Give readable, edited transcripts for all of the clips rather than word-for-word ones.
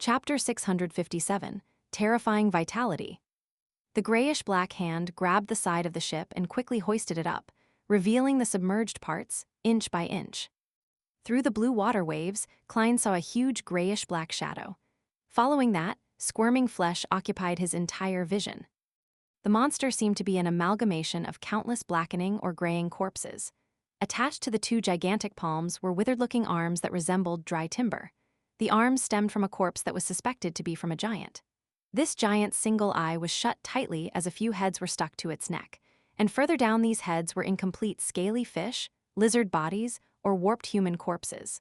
Chapter 657, Terrifying Vitality. The grayish-black hand grabbed the side of the ship and quickly hoisted it up, revealing the submerged parts, inch by inch. Through the blue water waves, Klein saw a huge grayish-black shadow. Following that, squirming flesh occupied his entire vision. The monster seemed to be an amalgamation of countless blackening or graying corpses. Attached to the two gigantic palms were withered-looking arms that resembled dry timber. The arms stemmed from a corpse that was suspected to be from a giant. This giant's single eye was shut tightly as a few heads were stuck to its neck, and further down these heads were incomplete scaly fish, lizard bodies, or warped human corpses.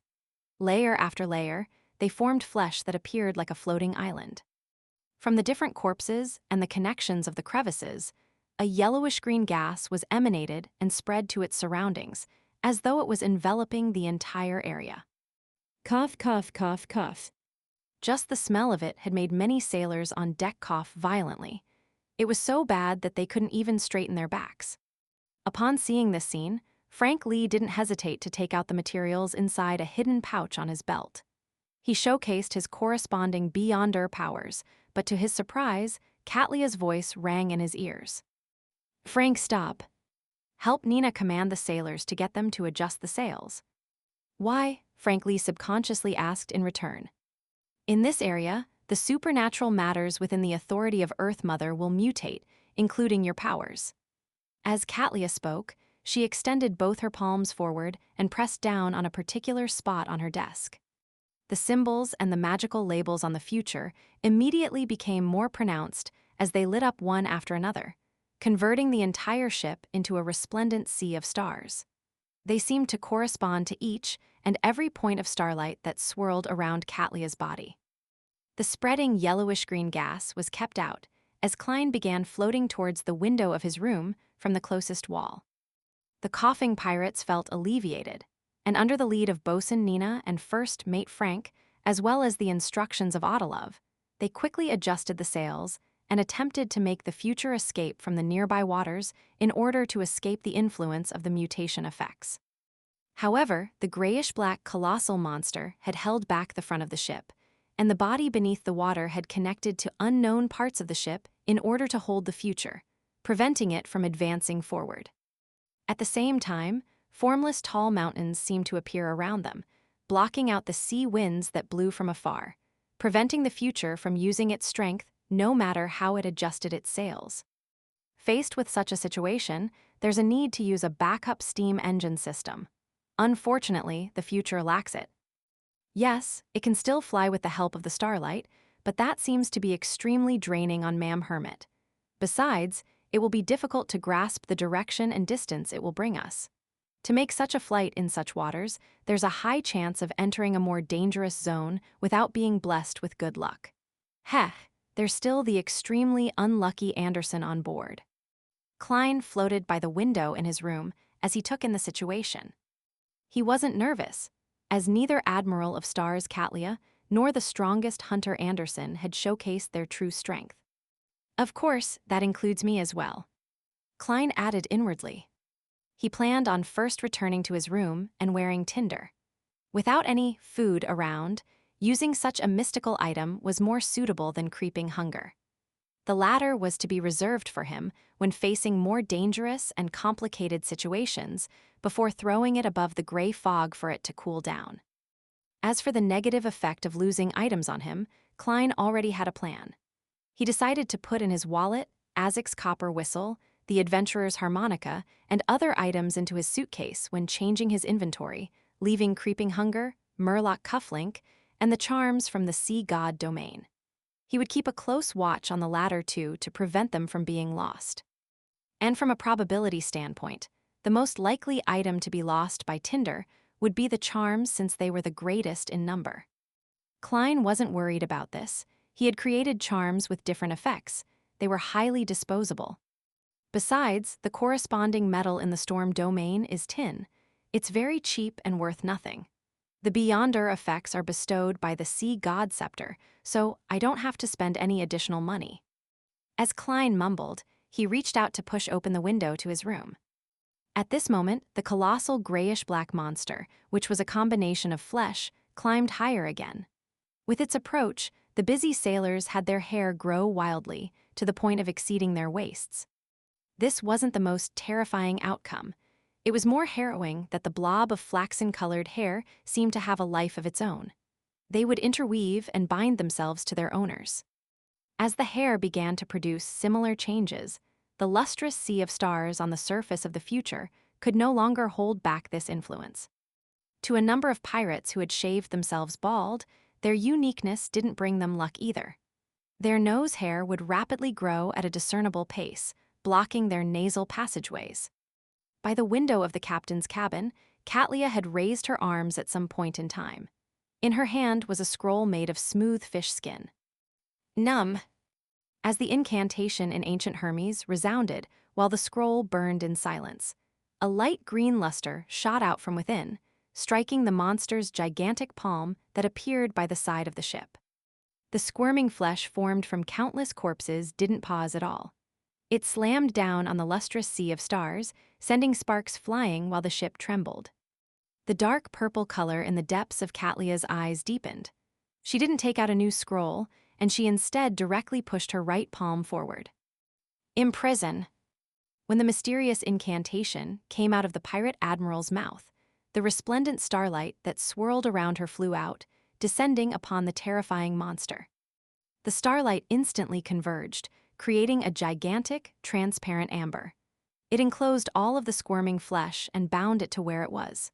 Layer after layer, they formed flesh that appeared like a floating island. From the different corpses and the connections of the crevices, a yellowish-green gas was emanated and spread to its surroundings, as though it was enveloping the entire area. Cough, cough, cough, cough. Just the smell of it had made many sailors on deck cough violently. It was so bad that they couldn't even straighten their backs. Upon seeing this scene, Frank Lee didn't hesitate to take out the materials inside a hidden pouch on his belt. He showcased his corresponding Beyonder powers, but to his surprise, Katlia's voice rang in his ears. "Frank, stop. Help Nina command the sailors to get them to adjust the sails." "Why?" Frank Lee subconsciously asked in return. "In this area, the supernatural matters within the authority of Earth Mother will mutate, including your powers." As Katlia spoke, she extended both her palms forward and pressed down on a particular spot on her desk. The symbols and the magical labels on the future immediately became more pronounced as they lit up one after another, converting the entire ship into a resplendent sea of stars. They seemed to correspond to each and every point of starlight that swirled around Katlia's body. The spreading yellowish-green gas was kept out as Klein began floating towards the window of his room from the closest wall. The coughing pirates felt alleviated, and under the lead of Bosun Nina and first mate Frank, as well as the instructions of Ottolov, they quickly adjusted the sails and attempted to make the future escape from the nearby waters in order to escape the influence of the mutation effects. However, the grayish-black colossal monster had held back the front of the ship, and the body beneath the water had connected to unknown parts of the ship in order to hold the future, preventing it from advancing forward. At the same time, formless tall mountains seemed to appear around them, blocking out the sea winds that blew from afar, preventing the future from using its strength no matter how it adjusted its sails. Faced with such a situation, there's a need to use a backup steam engine system. Unfortunately, the future lacks it. Yes, it can still fly with the help of the starlight, but that seems to be extremely draining on Ma'am Hermit. Besides, it will be difficult to grasp the direction and distance it will bring us. To make such a flight in such waters, there's a high chance of entering a more dangerous zone without being blessed with good luck. Heh, there's still the extremely unlucky Anderson on board. Klein floated by the window in his room as he took in the situation. He wasn't nervous, as neither Admiral of Stars Katlia nor the strongest Hunter Anderson had showcased their true strength. "Of course, that includes me as well," Klein added inwardly. He planned on first returning to his room and wearing tinder. Without any food around, using such a mystical item was more suitable than creeping hunger. The latter was to be reserved for him when facing more dangerous and complicated situations before throwing it above the gray fog for it to cool down. As for the negative effect of losing items on him, Klein already had a plan. He decided to put in his wallet, Azek's copper whistle, the adventurer's harmonica, and other items into his suitcase when changing his inventory, leaving Creeping Hunger, Murloc Cufflink, and the charms from the Sea God domain. He would keep a close watch on the latter two to prevent them from being lost. And from a probability standpoint, the most likely item to be lost by Tinder would be the charms since they were the greatest in number. Klein wasn't worried about this. He had created charms with different effects. They were highly disposable. Besides, the corresponding metal in the storm domain is tin. It's very cheap and worth nothing. The Beyonder effects are bestowed by the Sea God Scepter, so I don't have to spend any additional money. As Klein mumbled, he reached out to push open the window to his room. At this moment, the colossal grayish-black monster, which was a combination of flesh, climbed higher again. With its approach, the busy sailors had their hair grow wildly to the point of exceeding their waists. This wasn't the most terrifying outcome. It was more harrowing that the blob of flaxen-colored hair seemed to have a life of its own. They would interweave and bind themselves to their owners. As the hair began to produce similar changes, the lustrous sea of stars on the surface of the future could no longer hold back this influence. To a number of pirates who had shaved themselves bald, their uniqueness didn't bring them luck either. Their nose hair would rapidly grow at a discernible pace, blocking their nasal passageways. By the window of the captain's cabin, Katlia had raised her arms at some point in time. In her hand was a scroll made of smooth fish skin. Num. As the incantation in ancient Hermes resounded while the scroll burned in silence, a light green luster shot out from within, striking the monster's gigantic palm that appeared by the side of the ship. The squirming flesh formed from countless corpses didn't pause at all. It slammed down on the lustrous sea of stars, sending sparks flying while the ship trembled. The dark purple color in the depths of Katlia's eyes deepened. She didn't take out a new scroll, and she instead directly pushed her right palm forward. Imprison. When the mysterious incantation came out of the pirate admiral's mouth, the resplendent starlight that swirled around her flew out, descending upon the terrifying monster. The starlight instantly converged, creating a gigantic, transparent amber. It enclosed all of the squirming flesh and bound it to where it was.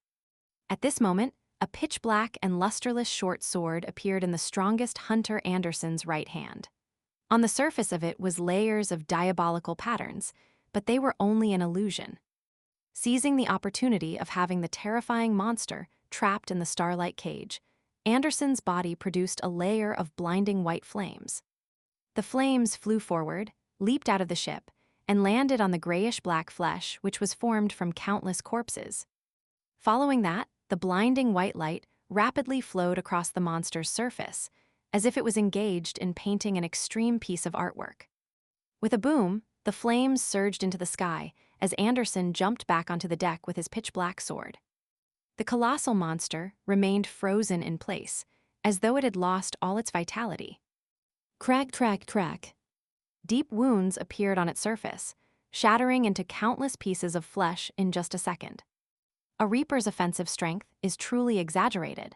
At this moment, a pitch-black and lusterless short sword appeared in the strongest Hunter Anderson's right hand. On the surface of it was layers of diabolical patterns, but they were only an illusion. Seizing the opportunity of having the terrifying monster trapped in the starlight cage, Anderson's body produced a layer of blinding white flames. The flames flew forward, leaped out of the ship, and landed on the grayish-black flesh which was formed from countless corpses. Following that, the blinding white light rapidly flowed across the monster's surface, as if it was engaged in painting an extreme piece of artwork. With a boom, the flames surged into the sky as Anderson jumped back onto the deck with his pitch-black sword. The colossal monster remained frozen in place, as though it had lost all its vitality. Crack, crack, crack. Deep wounds appeared on its surface, shattering into countless pieces of flesh in just a second. A Reaper's offensive strength is truly exaggerated.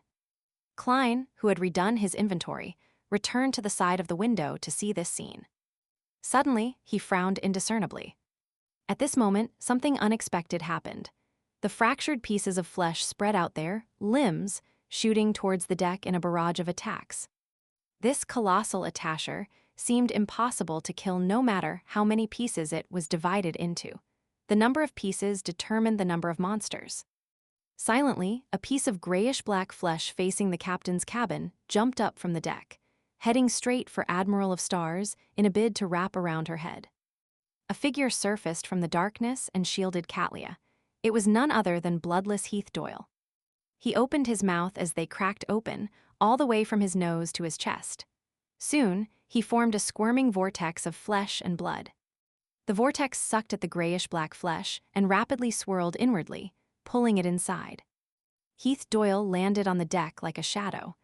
Klein, who had redone his inventory, returned to the side of the window to see this scene. Suddenly, he frowned indiscernibly. At this moment, something unexpected happened. The fractured pieces of flesh spread out there, limbs, shooting towards the deck in a barrage of attacks. This colossal attacher seemed impossible to kill no matter how many pieces it was divided into. The number of pieces determined the number of monsters. Silently, a piece of grayish-black flesh facing the captain's cabin jumped up from the deck, heading straight for Admiral of Stars in a bid to wrap around her head. A figure surfaced from the darkness and shielded Katlia. It was none other than bloodless Heath Doyle. He opened his mouth as they cracked open, all the way from his nose to his chest. Soon, he formed a squirming vortex of flesh and blood. The vortex sucked at the grayish-black flesh and rapidly swirled inwardly, pulling it inside. Heath Doyle landed on the deck like a shadow.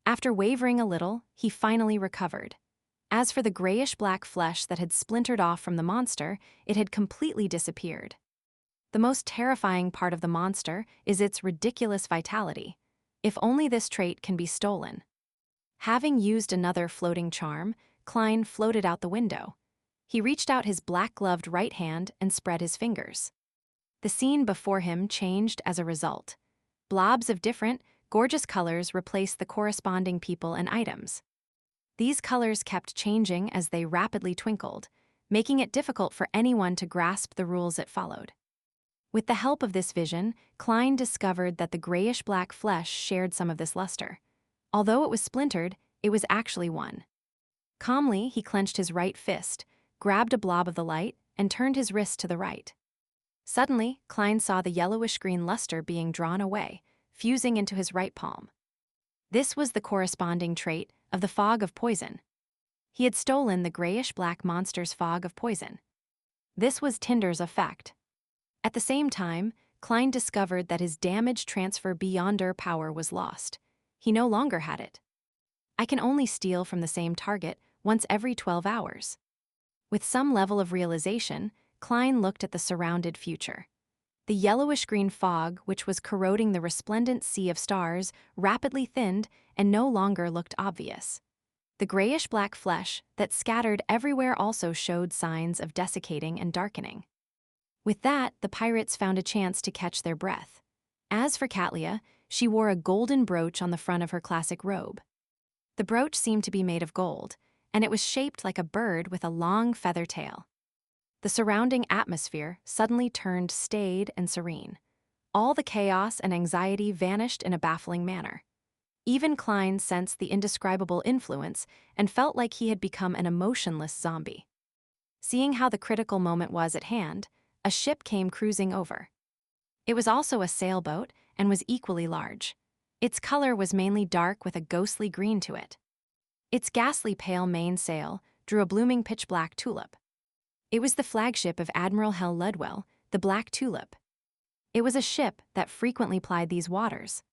After wavering a little, he finally recovered. As for the grayish-black flesh that had splintered off from the monster, it had completely disappeared. The most terrifying part of the monster is its ridiculous vitality. If only this trait can be stolen. Having used another floating charm, Klein floated out the window. He reached out his black-gloved right hand and spread his fingers. The scene before him changed as a result. Blobs of different, gorgeous colors replaced the corresponding people and items. These colors kept changing as they rapidly twinkled, making it difficult for anyone to grasp the rules it followed. With the help of this vision, Klein discovered that the grayish-black flesh shared some of this luster. Although it was splintered, it was actually one. Calmly, he clenched his right fist, grabbed a blob of the light, and turned his wrist to the right. Suddenly, Klein saw the yellowish-green luster being drawn away, fusing into his right palm. This was the corresponding trait of the fog of poison. He had stolen the grayish-black monster's fog of poison. This was Tinder's effect. At the same time, Klein discovered that his damage transfer beyonder power was lost. He no longer had it. I can only steal from the same target once every 12 hours. With some level of realization, Klein looked at the surrounded future. The yellowish-green fog, which was corroding the resplendent sea of stars, rapidly thinned and no longer looked obvious. The grayish-black flesh that scattered everywhere also showed signs of desiccating and darkening. With that, the pirates found a chance to catch their breath. As for Katlia, she wore a golden brooch on the front of her classic robe. The brooch seemed to be made of gold, and it was shaped like a bird with a long feather tail. The surrounding atmosphere suddenly turned staid and serene. All the chaos and anxiety vanished in a baffling manner. Even Klein sensed the indescribable influence and felt like he had become an emotionless zombie. Seeing how the critical moment was at hand, a ship came cruising over. It was also a sailboat and was equally large. Its color was mainly dark with a ghostly green to it. Its ghastly pale mainsail drew a blooming pitch-black tulip. It was the flagship of Admiral Hell Ludwell, the Black Tulip. It was a ship that frequently plied these waters,